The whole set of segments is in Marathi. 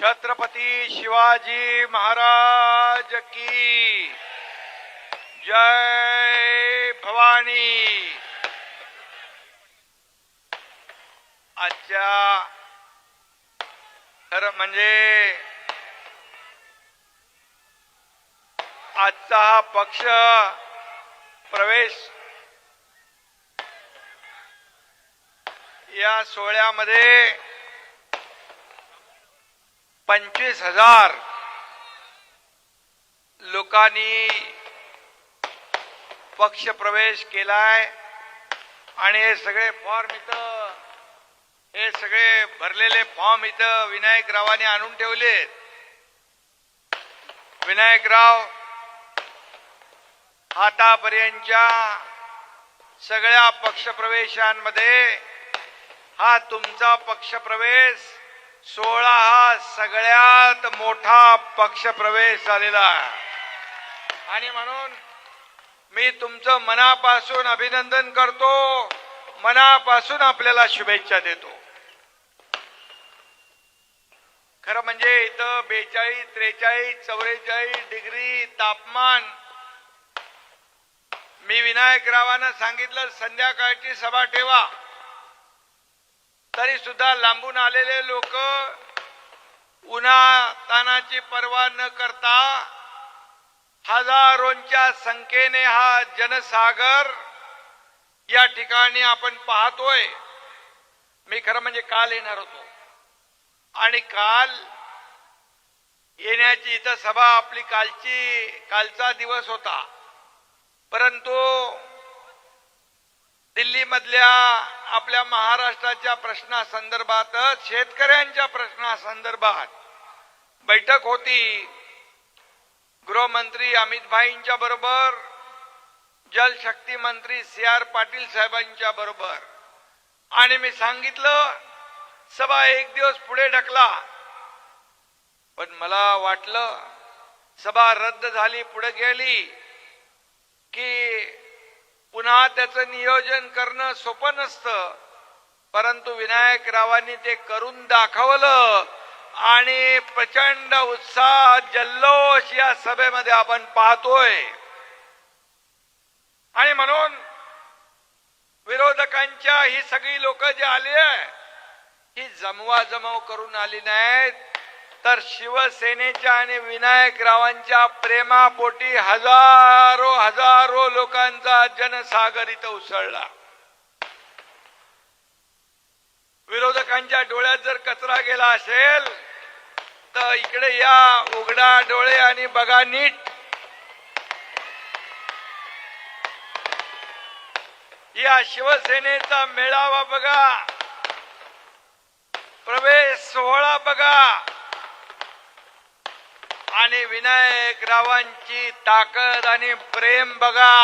छत्रपती शिवाजी महाराज की जय भवानी। आजच्या खरं म्हणजे आजचा हा पक्ष प्रवेश या सोहळ्यामध्ये 25,000 लोकांनी पक्ष प्रवेश केलाय आणि हे सगळे फॉर्म इथं हे सगळे भरलेले फॉर्म इथं विनायकरावांनी आणून ठेवलेत। विनायकराव आतापर्यंतच्या सगळ्या पक्षप्रवेशांमध्ये हा तुमचा पक्षप्रवेश 16 हा सगळ्यात मोठा पक्षप्रवेश झालेला आहे आणि म्हणून मी तुमचं मनापासून अभिनंदन करतो, मनापासून आपल्याला शुभेच्छा देतो। खरं म्हणजे इथं 42, 43, 44 डिग्री तापमान। मी विनायकरावांना सांगितलं संध्याकाळची सभा ठेवा, तरी सुद्धा लांबून आलेले लोक उन्हातानाची पर्वा न करता हजारोंच्या संख्येने हा जनसागर या ठिकाणी आपण पाहतोय। मी खरं म्हणजे काल येणार होतो आणि काल येण्याची इथं सभा आपली कालचा दिवस होता, परंतु दिल्लीमधल्या आपल्या महाराष्ट्राच्या प्रश्नासंदर्भातच शेतकऱ्यांच्या प्रश्नासंदर्भात बैठक होती। गृहमंत्री अमित भाईंच्या बरोबर, जलशक्ती मंत्री CR पाटील साहेबांच्या बरोबर, आणि मी सांगितलं सभा एक दिवस पुढे ढकला, पण मला वाटलं सभा रद्द झाली पुढे गेली की पुन्हा त्याचं नियोजन करणं सोपं नसतं, परंतु विनायकरावांनी ते करून दाखवलं आणि प्रचंड उत्साह जल्लोष या सभेमध्ये आपण पाहतोय। आणि म्हणून विरोधकांच्या ही सगळी लोक जे आली आहे ही जमवाजमव करून आली नाहीत, तर शिवसेनेच्या आणि विनायकरावांच्या प्रेमापोटी हजारो लोकांचा जनसागर इथं उसळला। विरोधकांच्या डोळ्यात जर कचरा गेला असेल तर इकडे या, उघडा डोळे आणि बघा नीट। या शिवसेनेचा मेळावा बघा, प्रवेश सोहळा बघा आणि विनायकरावांची ताकद आणि प्रेम बघा।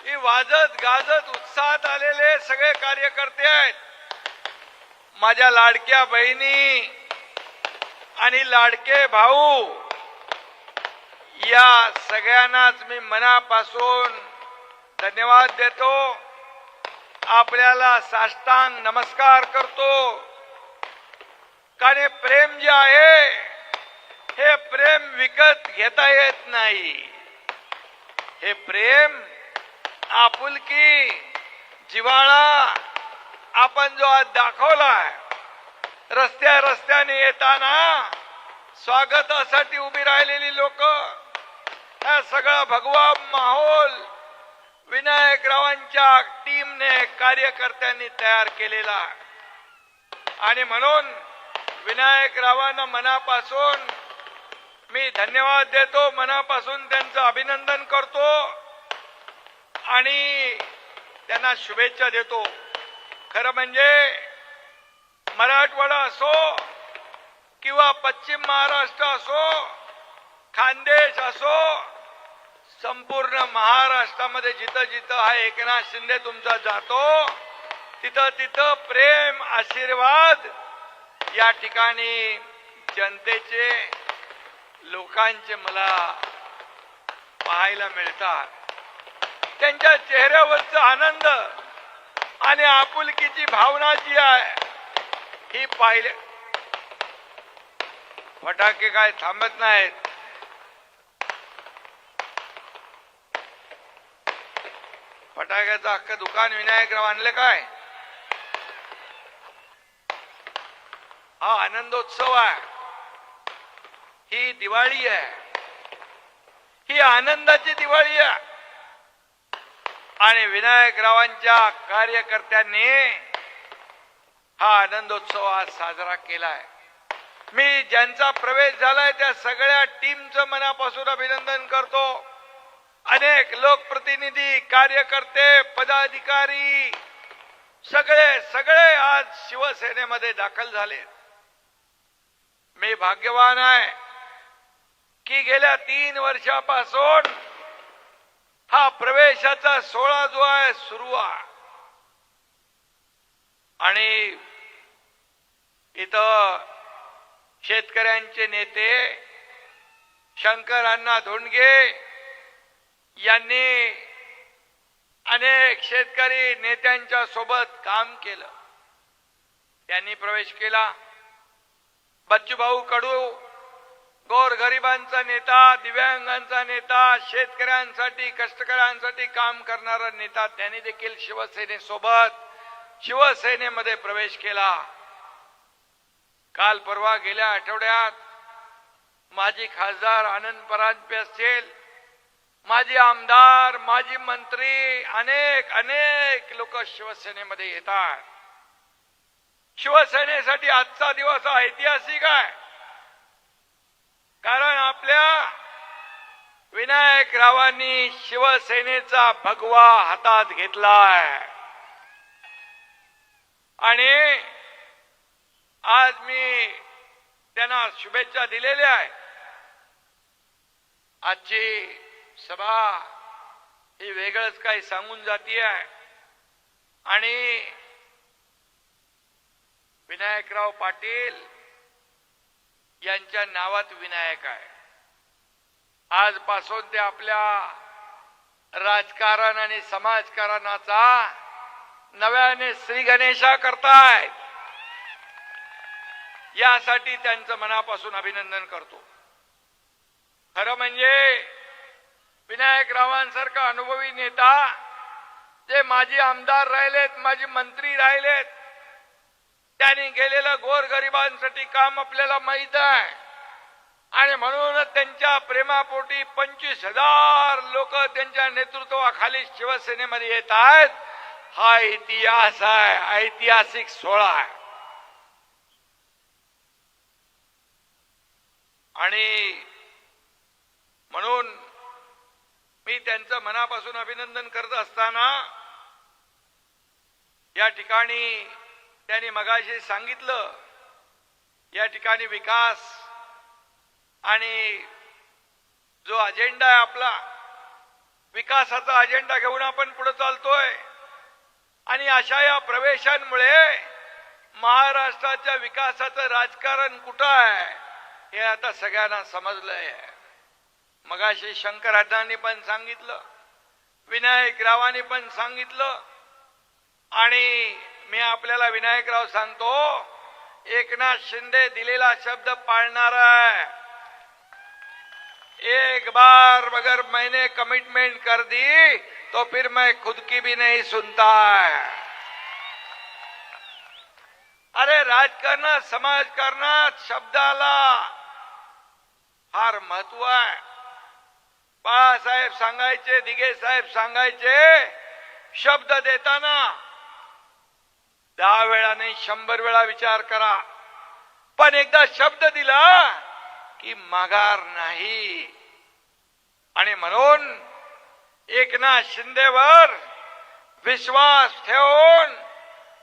ही वाजत गाजत उत्साहात आलेले सगळे कार्यकर्ते आहेत। माझ्या लाडक्या बहिणी आणि लाडके भाऊ, या सगळ्यांनाच मी मनापासून धन्यवाद देतो, आपल्याला साष्टांग नमस्कार करतो। कारण प्रेम जे आहे हे प्रेम विकत घेता येत नाही। हे प्रेम, आपुलकी, जिव्हाळा आपण जो आज दाखवलाय, रस्त्याने येताना स्वागतासाठी उभी राहिलेली लोक, हा सगळा भगवा माहोल विनायकरावांच्या टीमने, कार्यकर्त्यांनी तयार केलेला आणि म्हणून विनायकरावांना मनापासून मी धन्यवाद देतो, मनापासून त्यांचं अभिनंदन करतो आणि त्यांना शुभेच्छा देतो। खरं म्हणजे मराठवाडा असो किंवा पश्चिम महाराष्ट्र असो, खानदेश असो, संपूर्ण महाराष्ट्रामध्ये जिथं जिथं हा एकनाथ शिंदे तुमचा जातो तिथं प्रेम, आशीर्वाद या ठिकाणी जनतेचे, लोकांचे मला पाहायला मिळतात। त्यांच्या चेहऱ्यावरचा आनंद आणि आपुलकीची भावना जी आहे ही पाहिले फटाके काय थांबत नाहीत. फटाक्याचं अख्खं दुकान विनायकराव आणले काय? हा आनंदोत्सव आहे, ही दिवाळी आहे, ही आनंदाची दिवाळी आहे. आणि विनायकरावांच्या कार्यकर्त्यांनी हा आनंदोत्सव आज साजरा केलाय. मी ज्यांचा प्रवेश झालाय त्या सगळ्या टीमचं मनापासून अभिनंदन करतो. अनेक लोकप्रतिनिधी, कार्यकर्ते, पदाधिकारी सगळे आज शिवसेनेमध्ये दाखल झाले. मी भाग्यवान आहे की गेल्या 3 वर्षापासून हा प्रवेशाचा सोहळा जो आहे सुरू आहे. आणि इथं शेतकऱ्यांचे नेते शंकर अण्णा धोंडगे यांनी अनेक शेतकरी नेत्यांच्या सोबत काम केलं. त्यांनी प्रवेश केला. बच्चूभाऊ कडू गोरगरिबांचा नेता, दिव्यांगांचा नेता, शेतकऱ्यांसाठी कष्टकऱ्यांसाठी काम करणारा नेता, त्यांनी देखील शिवसेनेसोबत शिवसेनेमध्ये प्रवेश केला. काल परवा गेल्या आठवड्यात माजी खासदार आनंद परांजपे असतील, माजी आमदार, माजी मंत्री, अनेक लोक शिवसेनेमध्ये येतात. शिवसेनेसाठी आजचा दिवस हा ऐतिहासिक आहे. कारण आपल्या विनायकरावांनी शिवसेनेचा भगवा हातात घेतलाय. आणि आज मी त्यांना शुभेच्छा दिलेल्या आहे. आजची सभा ही वेगळंच काही सांगून जातीय. आणि विनायकराव पाटील यांच्या नावात विनायक आहे. आजपासून ते आपल्या राजकारण आणि समाजकारणाचा नव्याने श्री गणेशा करतायत. यासाठी त्यांचं मनापासून अभिनंदन करतो. खरं म्हणजे विनायकरावांसारखा अनुभवी नेता, जे माजी आमदार राहिलेत, माजी मंत्री राहिलेत, त्यांनी केलेलं गोरगरिबांसाठी काम आपल्याला माहित आहे. आणि म्हणूनच त्यांच्या प्रेमापोटी 25,000 लोक त्यांच्या नेतृत्वाखाली शिवसेनेमध्ये येत आहेत. हा इतिहास आहे, ऐतिहासिक सोहळा आहे. आणि म्हणून मी त्यांचं मनापासून अभिनंदन करत असताना या ठिकाणी त्यांनी मगाशी सांगितलं, या ठिकाणी विकास आणि जो अजेंडा आहे आपला, विकासाचा अजेंडा घेऊन आपण पुढे चालतोय. आणि अशा या प्रवेशांमुळे महाराष्ट्राच्या विकासाचं राजकारण कुठं आहे हे आता सगळ्यांना समजलंय. मगाशी शंकर अण्णांनी पण सांगितलं, विनायकरावांनी पण सांगितलं. आणि मी आपल्याला विनायकराव सांगतो, एकनाथ शिंदे दिलेला शब्द पाळणार आहे. एक बार अगर मैंने कमिटमेंट कर दी तो फिर मैं खुद की भी नहीं सुनता है. अरे राजकारणात, समाजकारणात शब्दाला फार महत्व आहे. बाळासाहेब सांगायचे, दिघे साहेब सांगायचे, शब्द देताना 10 वेळा नाही 100 वेळा विचार करा. पण एकदा शब्द दिला की माघार नाही. आणि म्हणून एकनाथ शिंदेवर विश्वास ठेवून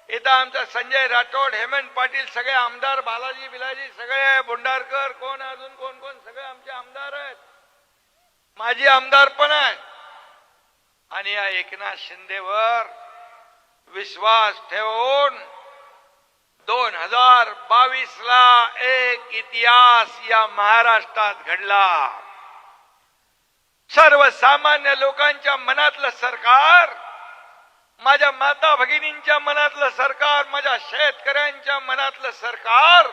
इथं आमचा संजय राठोड, हेमंत पाटील, सगळे आमदार, बालाजी बिलाजी, सगळे भोंडारकर, कोण अजून कोण सगळे आमचे आमदार आहेत, माजी आमदार पण आहेत. आणि या एकनाथ शिंदेवर विश्वास ठेवून 2022 ला एक इतिहास या महाराष्ट्रात घडला. सर्वसामान्य लोकांच्या मनातलं सरकार माझ्या माता भगिनींच्या मनातलं सरकार, माझ्या शेतकऱ्यांच्या मनातलं सरकार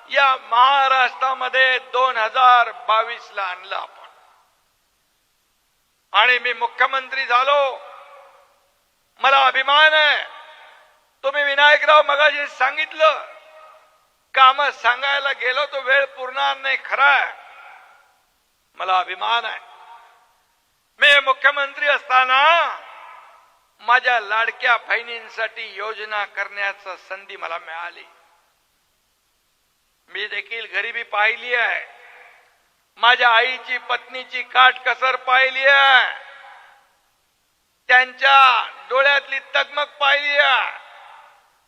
या महाराष्ट्रामध्ये 2022ला आणलं आपण. आणि मी मुख्यमंत्री झालो, मला अभिमान आहे. तुम्ही विनायकराव मगाशी सांगितलं, काम सांगायला गेलो तो वेळ पुरणार नाही, खरा आहे. मला अभिमान आहे. मी मुख्यमंत्री असताना माझ्या लाडक्या बहिणींसाठी योजना करण्याची संधी मला मिळाली. मी देखील गरिबी पाहिली आहे, माझ्या आईची पत्नीची काटकसर पाहिली आहे, त्यांच्या डोळ्यातली तगमग पाहिली आहे.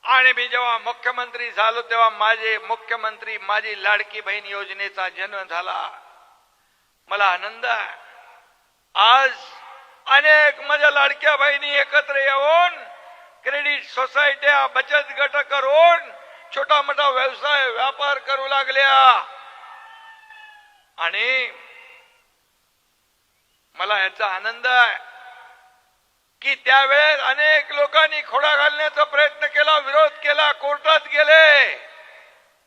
आणि मी जेव्हा मुख्यमंत्री झालो तेव्हा माझे मुख्यमंत्री माझी लाडकी बहीण योजनेचा जन्म झाला. मला आनंद आहे. आज अनेक माझ्या लाडक्या बहिणी एकत्र येऊन क्रेडिट सोसायट्या, बचत गट करून छोटा मोठा व्यवसाय व्यापार करू लागल्या. आणि मला याचा आनंद आहे की त्यावेळेस अनेक लोकांनी खोडा घालण्याचा प्रयत्न केला, विरोध केला, कोर्टात गेले,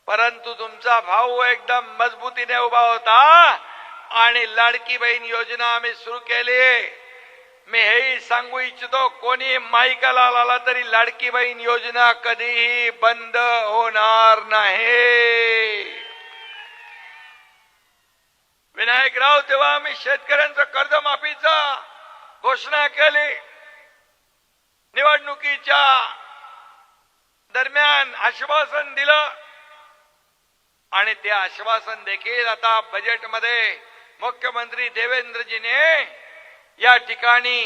परंतु तुमचा भाऊ एकदम मजबूतीने उभा होता आणि लाडकी बहीण योजना आम्ही सुरू केली. मी हेही सांगू इच्छितो, कोणी माईकाला आला तरी लाडकी बहीण योजना कधीही बंद होणार नाही. विनायकराव, तेव्हा आम्ही शेतकऱ्यांचं कर्जमाफीचा घोषणा केली. निवडणुकीच्या दरम्यान आश्वासन दिलं आणि ते आश्वासन देखील आता बजेटमध्ये मुख्यमंत्री देवेंद्रजीने या ठिकाणी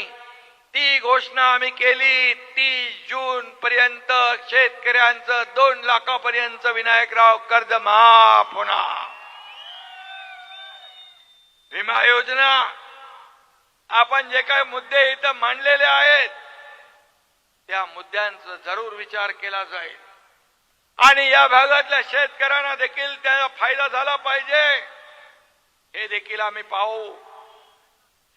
ती घोषणा आम्ही केली. 30 जून पर्यंत शेतकऱ्यांचं 2 लाखापर्यंत विनायकराव कर्ज माफ होणार. विमा योजना, आपण जे काही मुद्दे इथं मांडलेले आहेत त्या मुद्द्यांचा जरूर विचार केला जाईल आणि या भागातल्या शेतकऱ्यांना देखील त्याचा फायदा झाला पाहिजे हे देखील आम्ही पाहू.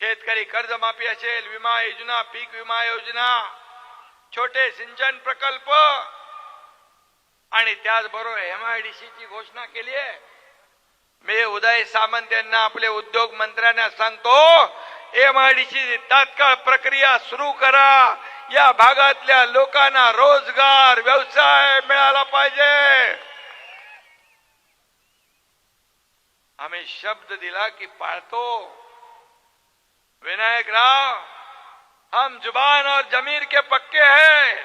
शेतकरी कर्जमाफी असेल, विमा योजना, पीक विमा योजना, छोटे सिंचन प्रकल्प आणि त्याचबरोबर MIDCची घोषणा केली आहे. मी उदय सामंत यांना, आपले उद्योग मंत्र्यांना सांगतो, MIDC तात्काळ प्रक्रिया सुरू करा. या भागातल्या लोकांना रोजगार, व्यवसाय मिळाला पाहिजे. आम्ही शब्द दिला की पाळतो. विनायकराव, हम जुबान और जमीर के पक्के हैं,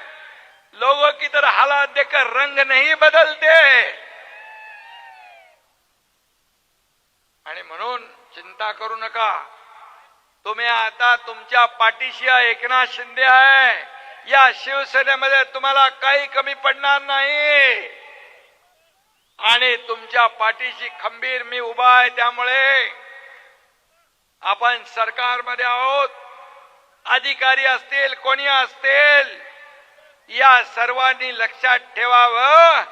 लोगों की तरह हालात देखकर रंग नहीं बदलते. आणि म्हणून चिंता करू नका. तुम्ही आता तुमच्या पाठीशी एकनाथ शिंदे आहे. या शिवसेनेमध्ये तुम्हाला काही कमी पडणार नाही आणि तुमच्या पाठीशी खंबीर मी उभा आहे. त्यामुळे आपण सरकारमध्ये आहोत. अधिकारी असतील, कोणी असतील, या सर्वांनी लक्षात ठेवावं,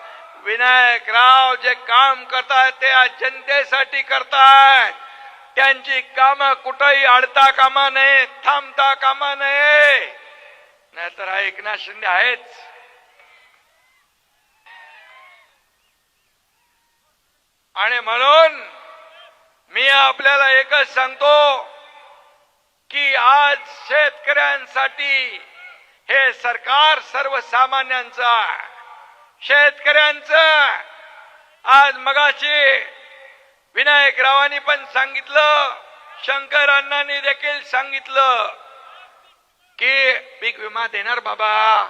विनायकराव जे काम करतायत ते आज जनतेसाठी करतायत. त्यांची कामं कुठेही अडता कामा नये, थांबता कामा नये. नाहीतर हा एकनाथ शिंदे आहेच. आणि म्हणून मी आपल्याला एकच सांगतो की आज शेतकऱ्यांसाठी हे सरकार सर्वसामान्यांचं आहे. शेतकऱ्यांचं आज मगाशी विनायकरावांनी पण सांगितलं, शंकर अण्णांनी देखील सांगितलं की पीक विमा देणार बाबा,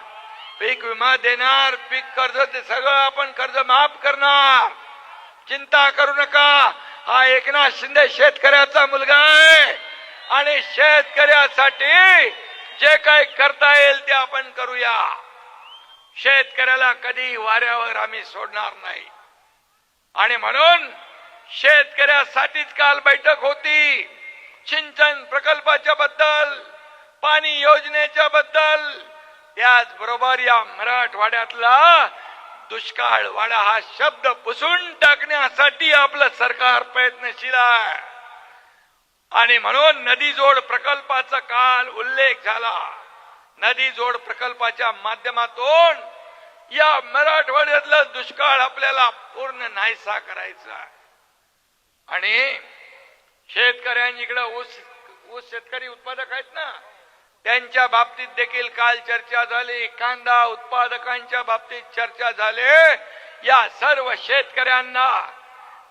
पीक विमा देणार, पीक कर्ज ते सगळं आपण कर्ज माफ करणार. चिंता करू नका. हा एकनाथ शिंदे शेतकऱ्याचा मुलगा आहे आणि शेतकऱ्यासाठी जे काही करता येईल ते आपण करूया. शेतकऱ्याला कधी वाऱ्यावर आम्ही सोडणार नाही. आणि म्हणून शेतकऱ्यासाठीच काल बैठक होती. सिंचन प्रकल्पाच्या बद्दल, पाणी योजनेच्या बद्दल, त्याचबरोबर या मराठवाड्यातला दुष्काळ वाडा हा शब्द पुसून टाकण्यासाठी आपलं सरकार प्रयत्नशील आहे. आणि म्हणून नदीजोड प्रकल्पाचा काल उल्लेख झाला. नदी जोड प्रकल्पाच्या माध्यमातून या मराठवाड्यातला दुष्काळ आपल्याला पूर्ण नाहीसा करायचा आहे. आणि शेतकऱ्यांकडे ऊस शेतकरी उत्पादक आहेत ना, त्यांच्या बाबतीत देखील काल चर्चा झाली. कांदा उत्पादकांच्या बाबतीत चर्चा झाली. या सर्व शेतकऱ्यांना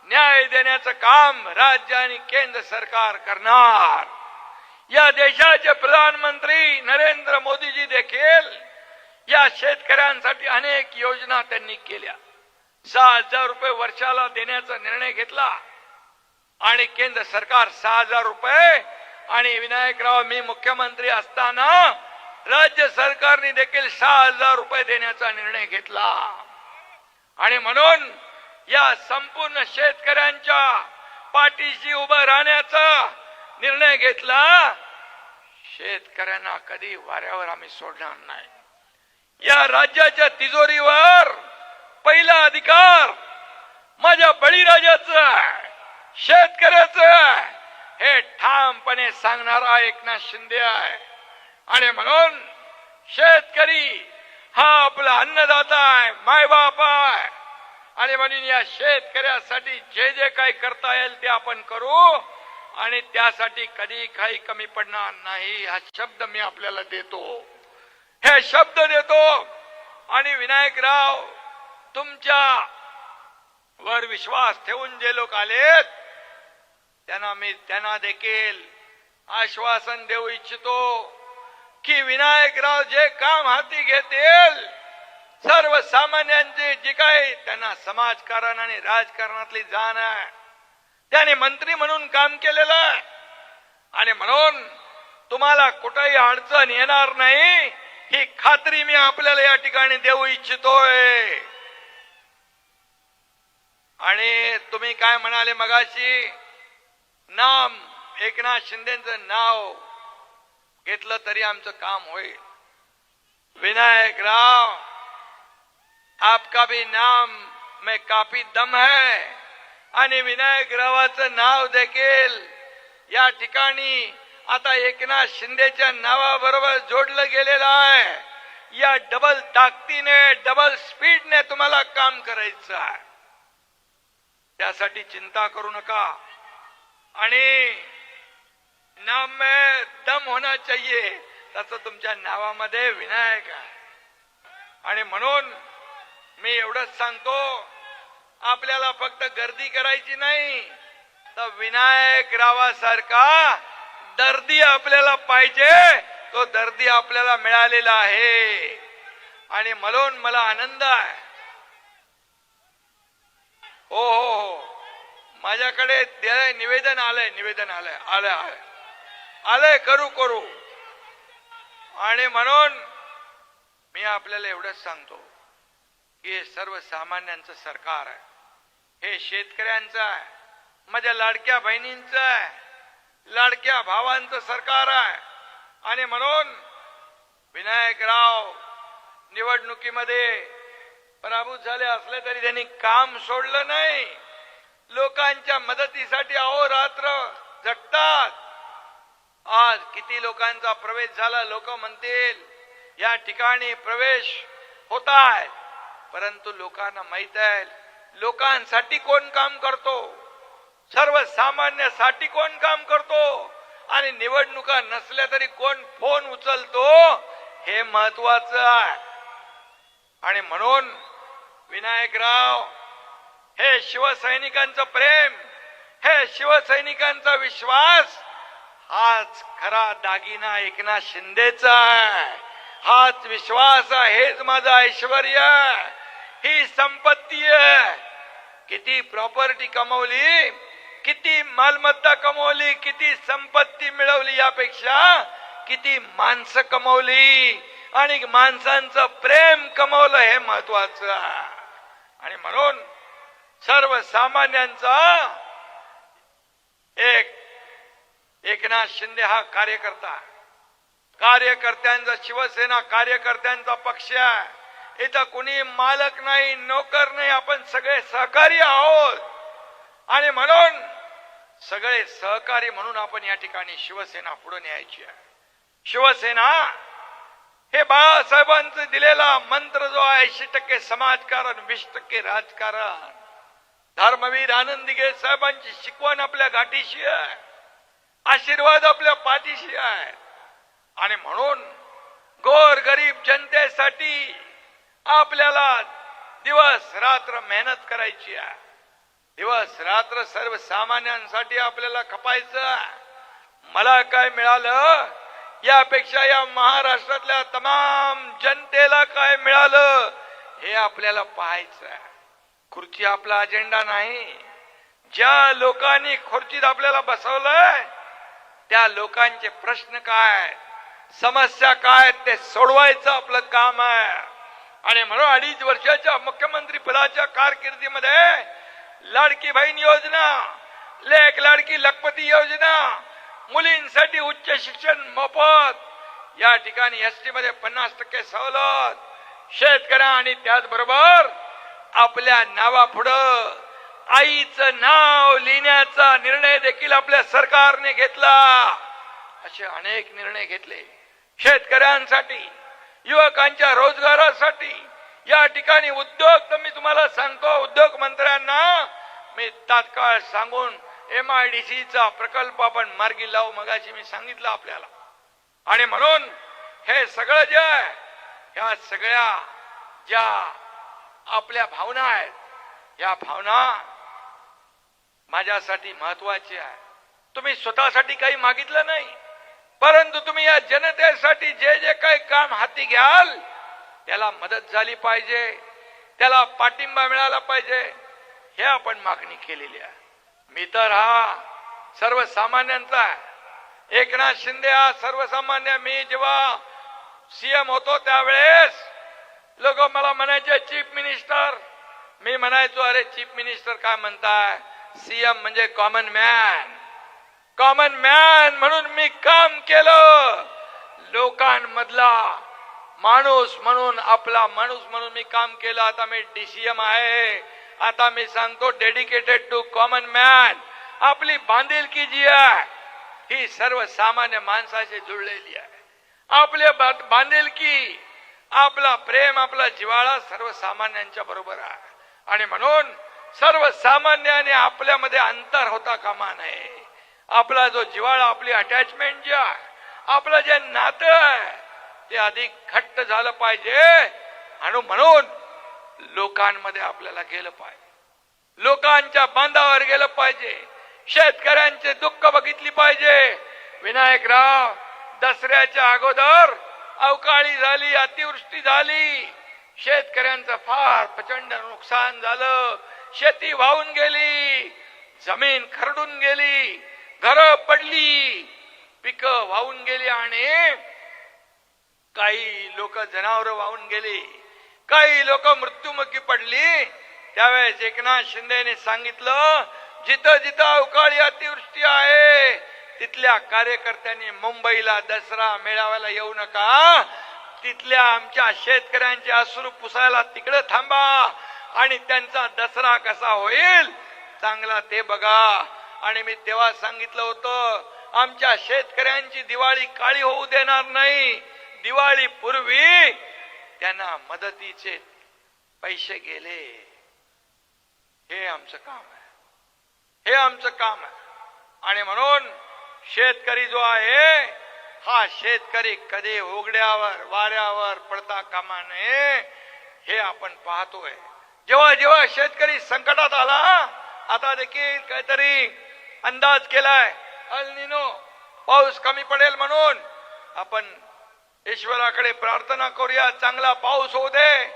न्याय देण्याचं काम राज्य आणि केंद्र सरकार करणार. या देशाचे प्रधानमंत्री नरेंद्र मोदीजी देखील या शेतकऱ्यांसाठी अनेक योजना त्यांनी केल्या. 6,000 रुपये वर्षाला देण्याचा निर्णय घेतला आणि केंद्र सरकार 6,000 रुपये आणि विनायकराव मी मुख्यमंत्री असताना राज्य सरकारने देखील 6,000 रुपये देण्याचा निर्णय घेतला. आणि म्हणून या संपूर्ण शेतकऱ्यांच्या पाठीशी उभं राहण्याचा निर्णय घेतला. शेतकऱ्यांना कधी वाऱ्यावर आम्ही सोडणार नाही. या राज्याच्या तिजोरीवर पहिला अधिकार माझ्या बळीराजाचा आहे, शेतकऱ्याचा आहे, हे ठामपणे सांगणारा एकनाथ शिंदे आहे. आणि म्हणून शेतकरी हा आपला अन्नदाता आहे, मायबाप आहे. आणि म्हणून या शेतकऱ्यासाठी जे जे काही करता येईल ते आपण करू आणि त्यासाठी कधी काही कमी पडणार नाही. हा शब्द मी आपल्याला देतो, हे शब्द देतो. आणि विनायकराव, तुमच्या वर विश्वास ठेवून जे लोक आलेत त्यांना देखील आश्वासन देऊ इच्छितो की विनायकराव जे काम हाती घेतील, सर्वसामान्यांचे जे काही त्यांना समाजकारण आणि राजकारणातली जाण आहे, त्याने मंत्री म्हणून काम केलेलं आहे. आणि म्हणून तुम्हाला कुठेही अडचण येणार नाही, ही खात्री मी आपल्याला या ठिकाणी देऊ इच्छितोय. आणि तुम्ही काय म्हणाले मगाशी, नाम एकनाथ शिंदेचं नाव घेतलं तरी आमचं काम होईल. विनायकराव, आपका भी नाम में काफी दम है आणि विनायकरावाचं नाव देखील या ठिकाणी आता एकनाथ शिंदेच्या नावाबरोबर जोडलं गेलेलं आहे. या डबल ताकदीने, डबल स्पीडने तुम्हाला काम करायचं आहे. त्यासाठी चिंता करू नका. आणि नाम में दम होना चाहिए, तसं तुमच्या नावामध्ये विनायक आहे. आणि म्हणून मी एवढंच सांगतो, आपल्याला फक्त गर्दी करायची नाही, तर विनायकरावासारखा दर्दी आपल्याला पाहिजे. तो दर्दी आपल्याला मिळालेला आहे. आणि म्हणून मला आनंद आहे. हो हो हो, माझ्याकडे निवेदन आलंय करू. आणि म्हणून मी आपल्याला एवढंच सांगतो की हे सर्वसामान्यांचं सरकार आहे, हे शेतकऱ्यांचं आहे, माझ्या लाडक्या बहिणींचं आहे, लाडक्या भावांचं सरकार आहे. आणि म्हणून विनायकराव निवडणुकीमध्ये पराभूत झाले असले तरी त्यांनी काम सोडलं नाही. लोकांच्या मदतीसाठी अहोरात्र झटतात. आज किती लोकांचा प्रवेश झाला, लोक म्हणतील या ठिकाणी प्रवेश होत आहे, परंतु लोकांना माहित आहे लोकांसाठी कोण काम करतो, सर्वसामान्यासाठी कोण काम करतो आणि निवडणुका नसल्या तरी कोण फोन उचलतो, हे महत्वाचं आहे. आणि म्हणून विनायकराव, हे शिवसैनिकांचं प्रेम, हे शिवसैनिकांचा विश्वास, हाच खरा दागिना एकनाथ शिंदेचा आहे. हाच विश्वास आहे, हेच माझं ऐश्वर्य आहे, ही संपत्ती आहे. किती प्रॉपर्टी कमवली, किती मालमत्ता कमवली, किती संपत्ती मिळवली, यापेक्षा किती माणसं कमवली आणि माणसांचं प्रेम कमवलं, हे महत्वाचं आहे. आणि म्हणून सर्वसामान्यांचा एकनाथ शिंदे हा कार्यकर्ता, कार्यकर्त्यांचा शिवसेना कार्यकर्त्यांचा पक्ष आहे. इथं कुणी मालक नाही, नोकर नाही, आपण सगळे सहकारी आहोत. आणि म्हणून सगळे सहकारी म्हणून आपण या ठिकाणी शिवसेना पुढे न्यायची आहे. शिवसेना हे बाळासाहेबांचं दिलेला मंत्र जो आहे 80% समाजकारण 20% राजकारण. धर्मवीर आनंदीगे साहेबांची शिकवण आपल्या गाठीशी आहे, आशीर्वाद आपल्या पाठीशी आहे. आणि म्हणून गोर गरीब जनतेसाठी आपल्याला दिवस रात्र मेहनत करायची आहे. दिवस रात्र सर्वसामान्यांसाठी आपल्याला खपायचं. मला काय मिळालं यापेक्षा या महाराष्ट्रातल्या तमाम जनतेला काय मिळालं हे आपल्याला पाहायचं आहे. खुर्ची आपला अजेंडा नाही. ज्या लोकांनी खुर्चीत आपल्याला बसवलंय त्या लोकांचे प्रश्न काय, समस्या काय ते सोडवायचं आपलं काम आहे. आणि म्हणून 2.5 वर्षाच्या मुख्यमंत्री पदाच्या कारकिर्दीमध्ये लाडकी बहीण योजना, लेक लाडकी लखपती योजना, मुलींसाठी उच्च शिक्षण मोफत, या ठिकाणी एसटी मध्ये 50% सवलत, शेतकऱ्या आणि त्याचबरोबर आपल्या नावापुढं आईचं नाव लिहिण्याचा निर्णय देखील आपल्या सरकारने घेतला. असे अनेक निर्णय घेतले शेतकऱ्यांसाठी, युवकांच्या रोजगारासाठी. या ठिकाणी उद्योग तर मी तुम्हाला सांगतो, उद्योग मंत्र्यांना मी तात्काळ सांगून MIDCचा प्रकल्प आपण मार्गी लावू. मगाशी मी सांगितलं आपल्याला. आणि म्हणून हे सगळं जे आहे, ह्या सगळ्या ज्या आपल्या भावना आहेत, या भावना माझ्यासाठी महत्वाची आहे. तुम्ही स्वतःसाठी काही मागितलं नाही, परंतु तुम्ही या जनतेसाठी जे जे काही काम हाती घ्याल त्याला मदत झाली पाहिजे, त्याला पाठिंबा मिळाला पाहिजे, हे आपण मागणी केलेली आहे. मी तर हा सर्वसामान्यांचा आहे. एकनाथ शिंदे हा सर्वसामान्य. मी जेव्हा सीएम होतो त्यावेळेस लोक मला म्हणायचे चीफ मिनिस्टर. मी म्हणायचो अरे चीफ मिनिस्टर काय म्हणताय, सीएम म्हणजे कॉमन मॅन. कॉमन मॅन म्हणून मी काम केलं. लोकांमधला माणूस म्हणून, आपला माणूस म्हणून मी काम केलं. आता मी DCM आहे. आता मी सांगतो डेडिकेटेड टू कॉमन मॅन. आपली बांधिलकी जी आहे ही सर्वसामान्य माणसाशी जुळलेली आहे. आपले बांधिलकी, आपला प्रेम, आपला जिव्हाळा सर्वसामान्यांच्या बरोबर आहे. आणि म्हणून सर्वसामान्याने आपल्यामध्ये अंतर होता कामा नये. आपला जो जिव्हाळा, आपली अटॅचमेंट जी आहे, आपलं जे नातं आहे ते अधिक घट्ट झालं पाहिजे. आणि म्हणून लोकांमध्ये आपल्याला गेलं पाहिजे, लोकांच्या बांधावर गेलं पाहिजे, शेतकऱ्यांचे दुःख बघितली पाहिजे. विनायकराव, दसऱ्याच्या अगोदर अवकाळी झाली, अतिवृष्टी झाली, शेतकऱ्यांचं फार प्रचंड नुकसान झालं. शेती वाहून गेली, जमीन खरडून गेली, घरं पडली, पिकं वाहून गेली आणि काही लोक जनावरं वाहून गेली, काही लोक मृत्युमुखी पडली. त्यावेळेस एकनाथ शिंदेने सांगितलं जिथं जिथं अवकाळी अतिवृष्टी आहे तिथल्या कार्यकर्त्यांनी मुंबईला दसरा मेळाव्याला येऊ नका. तिथल्या आमच्या शेतकऱ्यांचे अश्रू पुसायला तिकडे थांबा आणि त्यांचा दसरा कसा होईल चांगला ते बघा. आणि मी तेव्हा सांगितलं होतं आमच्या शेतकऱ्यांची दिवाळी काळी होऊ देणार नाही. दिवाळी पूर्वी त्यांना मदतीचे पैसे गेले. हे आमचं काम आहे, हे आमचं काम आहे. आणि म्हणून शेतकरी जो आहे हा शेतकरी कधी उघड्यावर वाऱ्यावर पडता कामा नये, हे आपण पाहतोय. जेव्हा जेव्हा शेतकरी संकटात आला, आता देखील काहीतरी अंदाज केलाय अल निनो, पाऊस कमी पडेल म्हणून आपण ईश्वराकडे प्रार्थना करूया, चांगला पाऊस होऊ दे,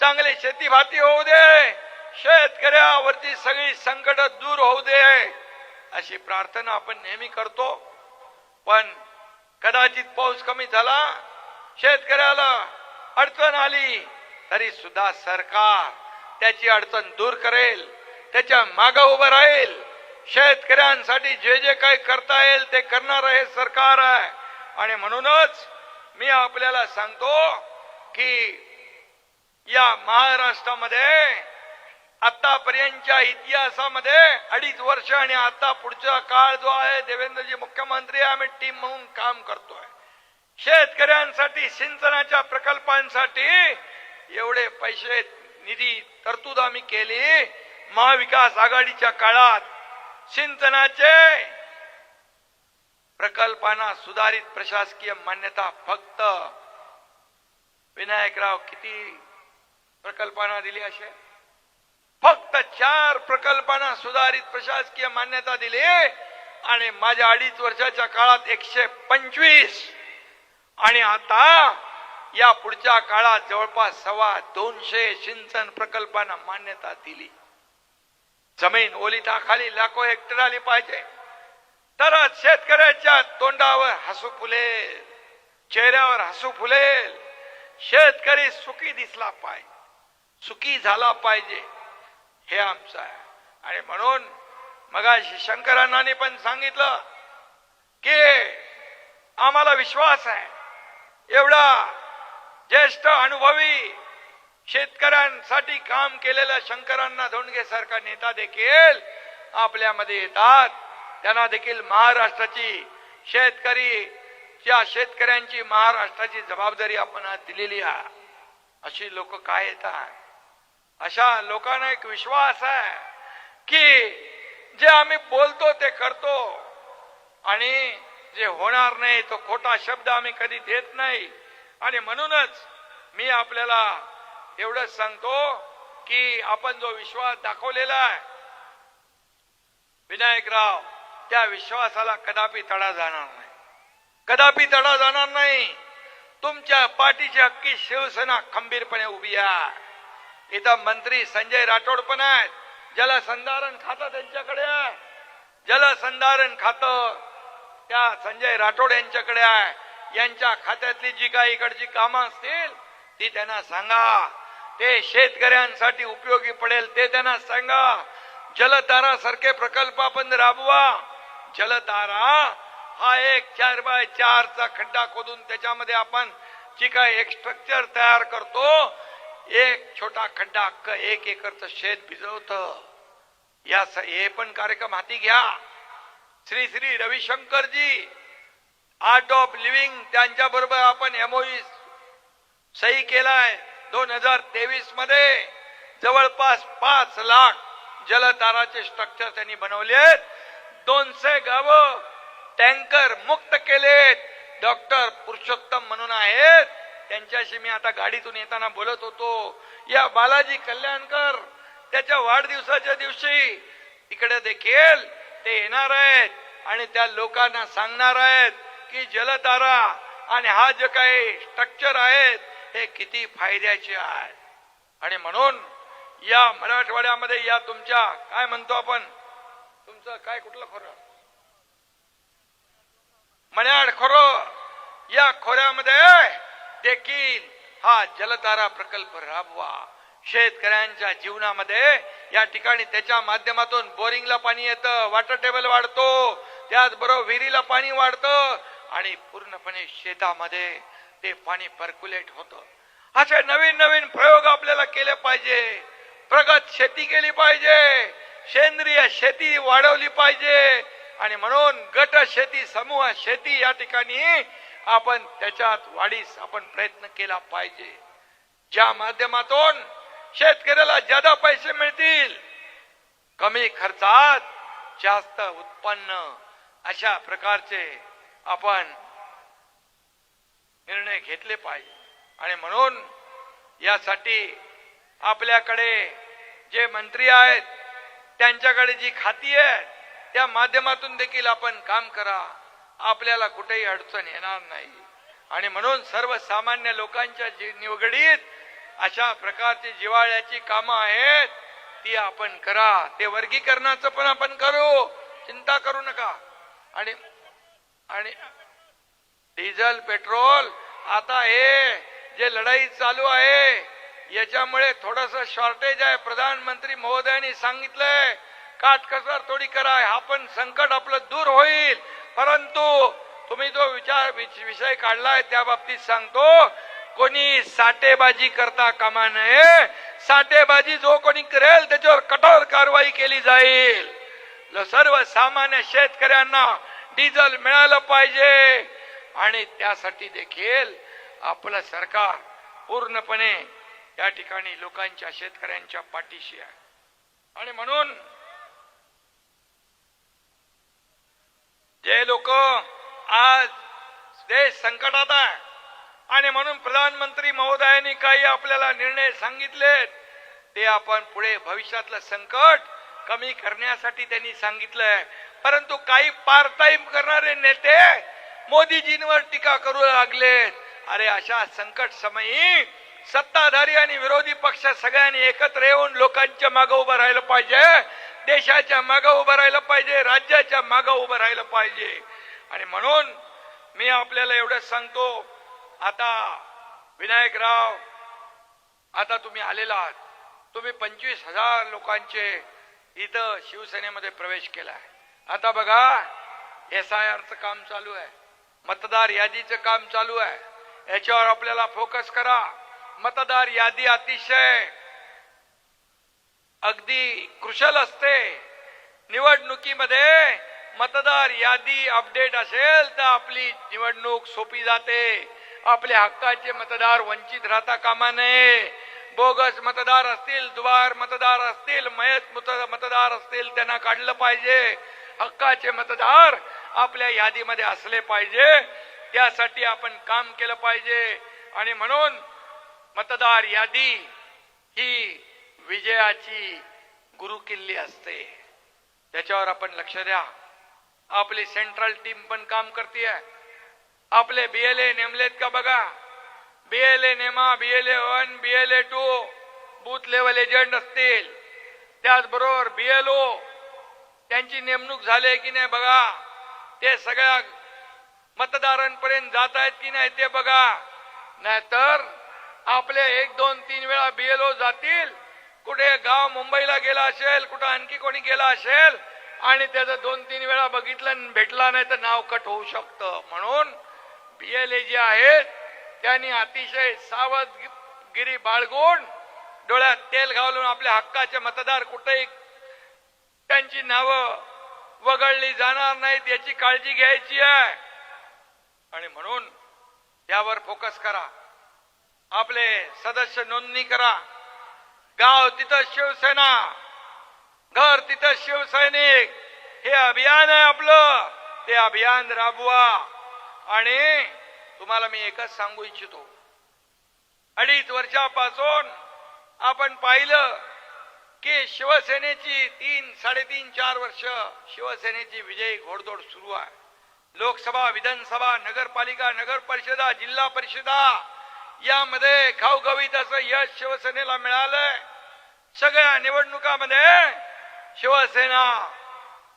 चांगली शेती भाती होऊ दे, शेतकऱ्यावरती सगळी संकट दूर होऊ दे, अशी प्रार्थना आपण नेहमी करतो. पण कदाचित पाऊस कमी झाला, शेतकऱ्याला अडचण आली, तरी सुद्धा सरकार त्याची अडचण दूर करेल, त्याच्या मागे उभं राहील. शेतकऱ्यांसाठी जे जे काही करता येईल ते करणार हे सरकार आहे. आणि म्हणूनच मी आपल्याला सांगतो की या महाराष्ट्रामध्ये आतापर्यंतच्या इतिहासामध्ये 2.5 वर्ष आणि आता पुढचा काळ जो आहे देवेंद्रजी मुख्यमंत्री आम्ही टीम म्हणून काम करतोय. शेतकऱ्यांसाठी सिंचनाच्या प्रकल्पांसाठी एवढे पैसे निधी तरतूद आम्ही केली. महाविकास आघाडीच्या काळात सिंचनाचे प्रकल्पांना सुधारित प्रशासकीय मान्यता फक्त विनायकराव किती प्रकल्पांना दिली? असे फक्त 4 प्रकल्पांना सुधारित प्रशासकीय मान्यता दिली आणि माझ्या 2.5 वर्षाच्या काळात 125 आणि आता या पुढच्या काळात जवळपास 250 सिंचन प्रकल्पांना मान्यता दिली. जमीन ओलिताखाली लाखो हेक्टर आली पाहिजे तरच शेतकऱ्याच्या तोंडावर हसू फुलेल, चेहऱ्यावर हसू फुलेल. शेतकरी सुखी दिसला पाहिजे, सुखी झाला पाहिजे, हे आमचं आहे. आणि म्हणून मगाशी शंकरांनी पण सांगितलं की आम्हाला विश्वास आहे, एवढा ज्येष्ठ अनुभवी शेतकऱ्यांसाठी काम केलेल्या शंकरांना धोंडगे सारखा नेता देखील आपल्यामध्ये येतात. त्यांना देखील महाराष्ट्राची शेतकऱ्यांची महाराष्ट्राची जबाबदारी आपण आज दिलेली आहे. अशी लोक काय येतात? अशा लोकांना एक विश्वास आहे की जे आम्ही बोलतो ते करतो आणि जे होणार नाही तो खोटा शब्द आम्ही कधी देत नाही. आणि म्हणूनच मी आपल्याला एवढंच सांगतो की आपण जो विश्वास दाखवलेला आहे विनायकराव, त्या विश्वासाला कदापि तडा जाणार नाही, कदापि तडा जाणार नाही. तुमच्या पाठीची अख्खी शिवसेना खंबीरपणे उभी आहे. इथं मंत्री संजय राठोड पण आहेत, जलसंधारण खातं त्यांच्याकडे आहे. जलसंधारण खातं त्या संजय राठोड यांच्याकडे आहे. यांच्या खात्यातली जी काही इकडची कामं असतील ती त्यांना सांगा, ते शेतकऱ्यांसाठी उपयोगी पडेल ते त्यांना सांगा. जलतारा सारखे प्रकल्प आपण राबवा. जलतारा हा एक 4x4 चा खड्डा खोदून त्याच्यामध्ये आपण जी काही एक स्ट्रक्चर तयार करतो, एक छोटा खड्डा अख्खं 1 एकरचं शेत भिजवतं. हे पण कार्यक्रम हाती घ्या. Shri Shri Ravishankar ji art of living त्यांच्या बरोबर आपण MOU सही केलाय. 2023 मध्ये जवळपास 5 लाख जलताराचे स्ट्रक्चर त्यांनी बनवलेत. 200 गावं टँकर मुक्त केलेत. डॉक्टर पुरुषोत्तम म्हणून आहेत, त्यांच्याशी मी आता गाडीतून येताना बोलत होतो. या बालाजी कल्याणकर त्याच्या वाढदिवसाच्या दिवशी इकडे देखील ते येणार आहेत आणि त्या लोकांना सांगणार आहेत की जलतारा आणि हा जे काही स्ट्रक्चर आहेत हे किती फायद्याचे आहे. आणि म्हणून या मराठवाड्यामध्ये या तुमच्या काय म्हणतो आपण, तुमचं काय कुठलं खोरं, मण्याड खोरं, या खोऱ्यामध्ये देखील हा जलतारा प्रकल्प राबवा. शेतकऱ्यांच्या जीवनामध्ये या ठिकाणी त्याच्या माध्यमातून बोरिंगला पाणी येतं, वॉटर टेबल वाढतो, त्याचबरोबर विहिरीला पाणी वाढतं आणि पूर्णपणे शेतामध्ये ते पाणी पर्क्युलेट होतं. असे नवीन नवीन प्रयोग आपल्याला केले पाहिजे. प्रगत शेती केली पाहिजे, सेंद्रिय शेती वाढवली पाहिजे आणि म्हणून गट शेती, समूह शेती या ठिकाणी आपण त्याच्यात वाढीस आपण प्रयत्न केला पाहिजे, ज्या माध्यमातून शेतकऱ्याला जादा पैसे मिळतील, कमी खर्चात जास्त उत्पन्न, अशा प्रकारचे आपण निर्णय घेतले पाहिजे. आणि म्हणून यासाठी आपल्याकडे जे मंत्री आहेत त्यांच्याकडे जी खाती आहेत त्या माध्यमातून देखील आपण काम करा. आपल्याला कुठेही अडचण येणार नाही. आणि म्हणून सर्वसामान्य लोकांच्या निवडीत अशा प्रकारची जिव्हाळ्याची कामं आहेत ती आपण करा. ते वर्गीकरणाचं पण आपण करू, चिंता करू नका. आणि आणि डिझेल पेट्रोल आता हे जे लढाई चालू आहे याच्यामुळे थोडस शॉर्टेज आहे. प्रधानमंत्री महोदयांनी सांगितलंय काटकसर थोडी करा, हा पण संकट आपलं दूर होईल. परंतु तुम्ही जो विषय काढलाय त्या बाबतीत सांगतो, कोणी साठेबाजी करता कामा नये. साठेबाजी जो कोणी करेल त्याच्यावर कठोर कारवाई केली जाईल. सर्वसामान्य शेतकऱ्यांना डिझेल मिळालं पाहिजे आणि त्यासाठी देखील आपलं सरकार पूर्णपणे या ठिकाणी लोकांच्या शेतकऱ्यांच्या पाठीशी आहे. आणि म्हणून जे लोक आज देश संकटात आहे आणि म्हणून प्रधानमंत्री महोदयांनी काही आपल्याला निर्णय सांगितलेत, ते आपण पुढे भविष्यातलं संकट कमी करण्यासाठी त्यांनी सांगितलंय. परंतु काही पार्ट टाइम करणारे नेते मोदीजींवर टीका करू लागलेत. अरे अशा संकट समयी सत्ताधारी आणि विरोधी पक्ष सगळ्यांनी एकत्र येऊन लोकांच्या मागे उभं राहिलं पाहिजे, देशाच्या मागे उभं राहिलं पाहिजे, राज्याच्या मागे उभं राहिलं पाहिजे. आणि म्हणून मी आपल्याला एवढंच सांगतो, आता विनायकराव, आता तुम्ही आलेला आहात, तुम्ही 25,000 लोकांचे इथं शिवसेनेमध्ये प्रवेश केलाय. आता बघा SIRचं काम चालू आहे, मतदार यादीचं काम चालू आहे, याच्यावर आपल्याला फोकस करा. मतदार यादी अतिशय अगदी क्रुशल असते. निवडणुकीमध्ये मतदार यादी अपडेट असेल तर आपली निवडणूक सोपी जाते. आपल्या हक्काचे मतदार वंचित राहता कामा नये. बोगस मतदार असतील, दुबार मतदार असतील, मयत मतदार असतील, त्यांना काढलं पाहिजे. हक्काचे मतदार आपल्या यादीमध्ये असले पाहिजे. त्यासाठी आपण काम केलं पाहिजे. आणि म्हणून मतदार यादी ही विजयाची गुरुकिल्ली असते, त्याच्यावर आपण लक्ष द्या. आपली सेंट्रल टीम पण काम करते. आपले BLA नेमलेत का बघा. BLA नेमा, BLA 1, BLA 2 booth level agent असतील, त्याचबरोबर BLO त्यांची नेमणूक झाली की नाही बघा. ते सगळ्या मतदारांपर्यंत जात आहेत की नाही ते बघा. नाहीतर आपले 1, 2, 3 वेळा BLO जातील, कुठे गाव मुंबईला गेला असेल, कुठं आणखी कोणी गेला असेल आणि त्याचं 2-3 वेळा बघितलं भेटला नाही तर नाव कट होऊ शकतं. म्हणून BLA जे आहेत त्यांनी अतिशय सावधगिरी बाळगून डोळ्यात तेल घालून आपल्या हक्काचे मतदार कुठेही त्यांची नावं वगळली जाणार नाहीत याची काळजी घ्यायची आहे. आणि म्हणून त्यावर फोकस करा. आपले सदस्य नोंदणी करा. गाव तिथं शिवसेना, घर तिथं शिवसैनिक, हे अभियान आहे आपलं. ते अभियान राबवा. आणि तुम्हाला मी एकच सांगू इच्छितो, 2.5 वर्षापासून आपण पाहिलं की शिवसेनेची 3, 3.5, 4 वर्ष शिवसेनेची विजयी घोडदौड सुरू आहे. लोकसभा, विधानसभा, नगरपालिका, नगर परिषदा, जिल्हा परिषदा यामध्ये घवघवीत असं यश शिवसेनेला मिळालंय. सगळ्या निवडणुकामध्ये शिवसेना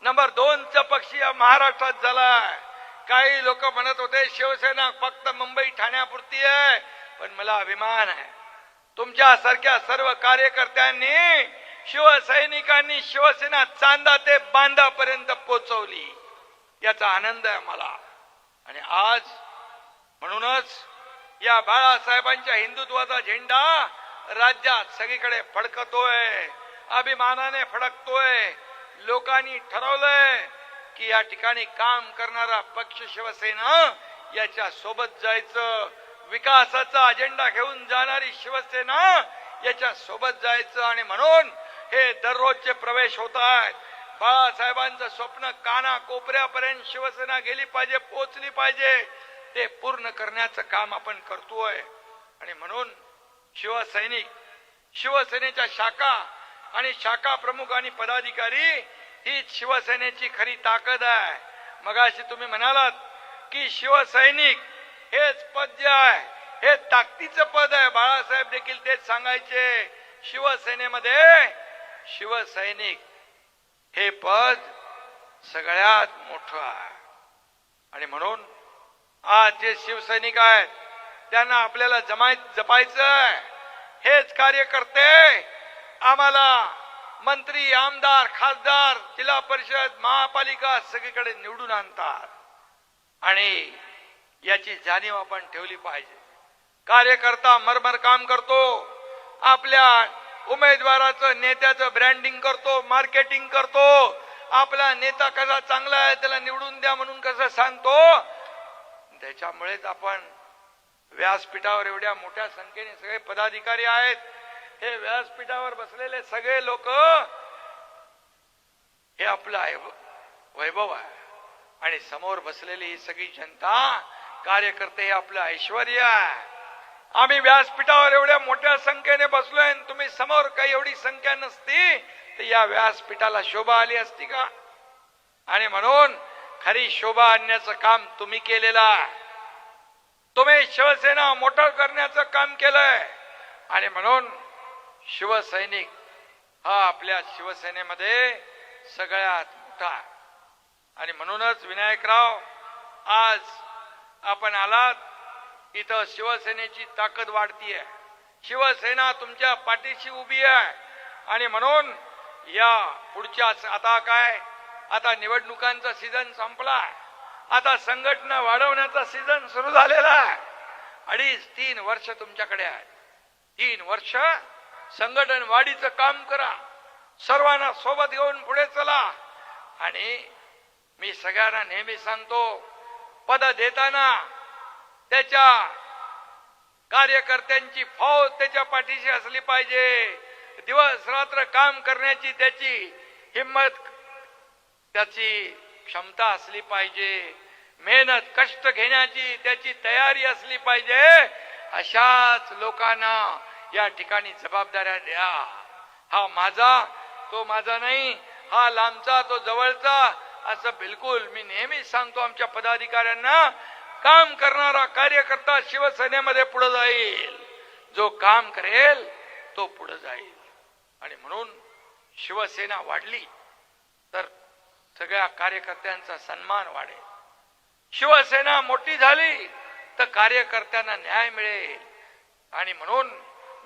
नंबर 2चा पक्ष या महाराष्ट्रात झालाय. काही लोक म्हणत होते शिवसेना फक्त मुंबई ठाण्यापुरती आहे, पण मला अभिमान आहे तुमच्या सारख्या सर्व कार्यकर्त्यांनी, शिवसैनिकांनी शिवसेना चांदा ते बांधापर्यंत पोहोचवली. याचा आनंद आहे मला. आणि आज म्हणूनच या बाळासाहेबांच्या हिंदुत्वाचा झेंडा राज्यात सगळीकडे फडकतोय, अभिमानाने फडकतोय. लोकांनी ठरवलंय की या ठिकाणी काम करणारा पक्ष शिवसेना याच्या सोबत जायचं. विकासाचा अजेंडा घेऊन जाणारी शिवसेना याच्या सोबत जायचं. आणि म्हणून हे दररोजचे प्रवेश होत आहेत. बाळासाहेबांचं स्वप्न काना कोपऱ्यापर्यंत शिवसेना गेली पाहिजे, पोहोचली पाहिजे, ते पूर्ण करण्याचं काम आपण करतोय. आणि म्हणून शिवसैनिक, शिवसेनेच्या शाखा आणि शाखा प्रमुख आणि पदाधिकारी ही शिवसेनेची खरी ताकद आहे. मगाशी तुम्ही म्हणालात की शिवसैनिक हेच पद जे आहे हे ताकदीचं पद आहे. बाळासाहेब देखील तेच सांगायचे. शिवसेनेमध्ये शिवसैनिक हे पद सगळ्यात मोठं आहे. आणि म्हणून आज जे शिवसैनिक आहेत त्यांना आपल्याला जपायचं आहे. हेच कार्यकर्ते आम्हाला मंत्री, आमदार, खासदार, जिल्हा परिषद, महापालिका सगळीकडे निवडून आणतात. आणि याची जाणीव आपण ठेवली पाहिजे. कार्यकर्ता मरमर काम करतो, आपल्या उमेदवाराचं, नेत्याचं ब्रँडिंग करतो, मार्केटिंग करतो. आपला नेता कसा चांगला आहे त्याला निवडून द्या म्हणून कसं सांगतो. त्याच्यामुळेच आपण व्यासपीठावर एवढ्या मोठ्या संख्येने सगळे पदाधिकारी आहेत. हे व्यासपीठावर बसलेले सगळे लोक हे आपलं वैभव आहे आणि समोर बसलेली ही सगळी जनता कार्यकर्ते हे आपलं ऐश्वर्य आहे. आम्ही व्यासपीठावर एवढ्या मोठ्या संख्येने बसलोय आणि तुम्ही समोर काही एवढी संख्या नसती तर या व्यासपीठाला शोभा आली असती का? आणि म्हणून खरी शोभा आणण्याचं काम तुम्ही केलेलं आहे. तुम्ही शिवसेना मोठं करण्याचं काम केलंय आणि म्हणून शिवसैनिक हा आपल्या शिवसेनेमध्ये सगळ्यात मोठा आहे. आणि म्हणूनच विनायकराव आज आपण आलात इथं शिवसेनेची ताकद वाढतीये. शिवसेना तुमच्या पाठीशी उभी आहे आणि म्हणून या पुढच्या आता काय आता निवडणुकांचा सीझन संपलाय. आता संघटना वाढवण्याचा सीझन सुरू झालेला आहे. 2.5-3 वर्ष तुमच्याकडे आहे. 3 वर्ष संघटन वाढीचं काम करा. सर्वांना सोबत घेऊन पुढे चला. आणि मी सगळ्यांना नेहमी सांगतो पद देताना त्याच्या कार्यकर्त्यांची फौज त्याच्या पाठीशी असली पाहिजे. दिवस रात्र काम करण्याची त्याची हिम्मत त्याची क्षमता असली पाहिजे. मेहनत कष्ट घेण्याची त्याची तयारी असली पाहिजे. अशाच लोकांना या ठिकाणी जबाबदाऱ्या द्या. हा माझा तो माझा नाही, हा लांबचा तो जवळचा असं बिलकुल मी नेहमी सांगतो आमच्या पदाधिकाऱ्यांना. काम करणारा कार्यकर्ता शिवसेनेमध्ये पुढे जाईल. जो काम करेल तो पुढे जाईल. आणि म्हणून शिवसेना वाढली तर सगळ्या कार्यकर्त्यांचा सन्मान वाढेल. शिवसेना मोठी झाली तर कार्यकर्त्यांना न्याय मिळेल. आणि म्हणून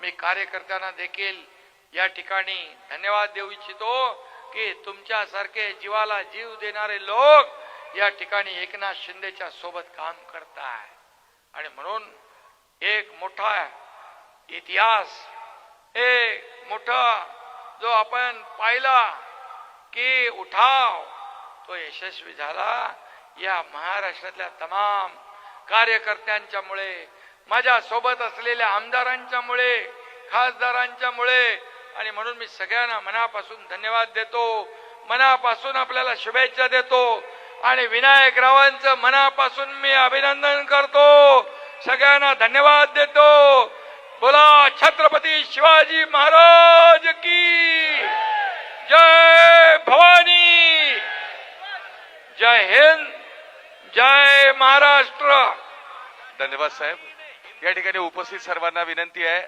मी कार्यकर्त्यांना देखील या ठिकाणी धन्यवाद देऊ इच्छितो की तुमच्यासारखे जीवाला जीव देणारे लोक या ठिकाणी एकनाथ शिंदेच्या सोबत काम करताय. आणि म्हणून एक मोठा इतिहास एक मोठा जो आपण पाहिला की उठाव तो यशस्वी झाला या महाराष्ट्रातल्या तमाम कार्यकर्त्यांच्या मुळे, माझ्या सोबत असलेल्या आमदारांच्या मुळे, खासदारांच्या मुळे. आणि म्हणून मी सगळ्यांना मनापासून धन्यवाद देतो. मनापासून आपल्याला शुभेच्छा देतो आणि विनायकरावांचं मनापासून मी अभिनंदन करतो. सगळ्यांना धन्यवाद देतो. बोला छत्रपती शिवाजी महाराज की जय. भवानी. जय हिंद. जय महाराष्ट्र. धन्यवाद साहेब. या ठिकाणी उपस्थित सर्वांना विनंती आहे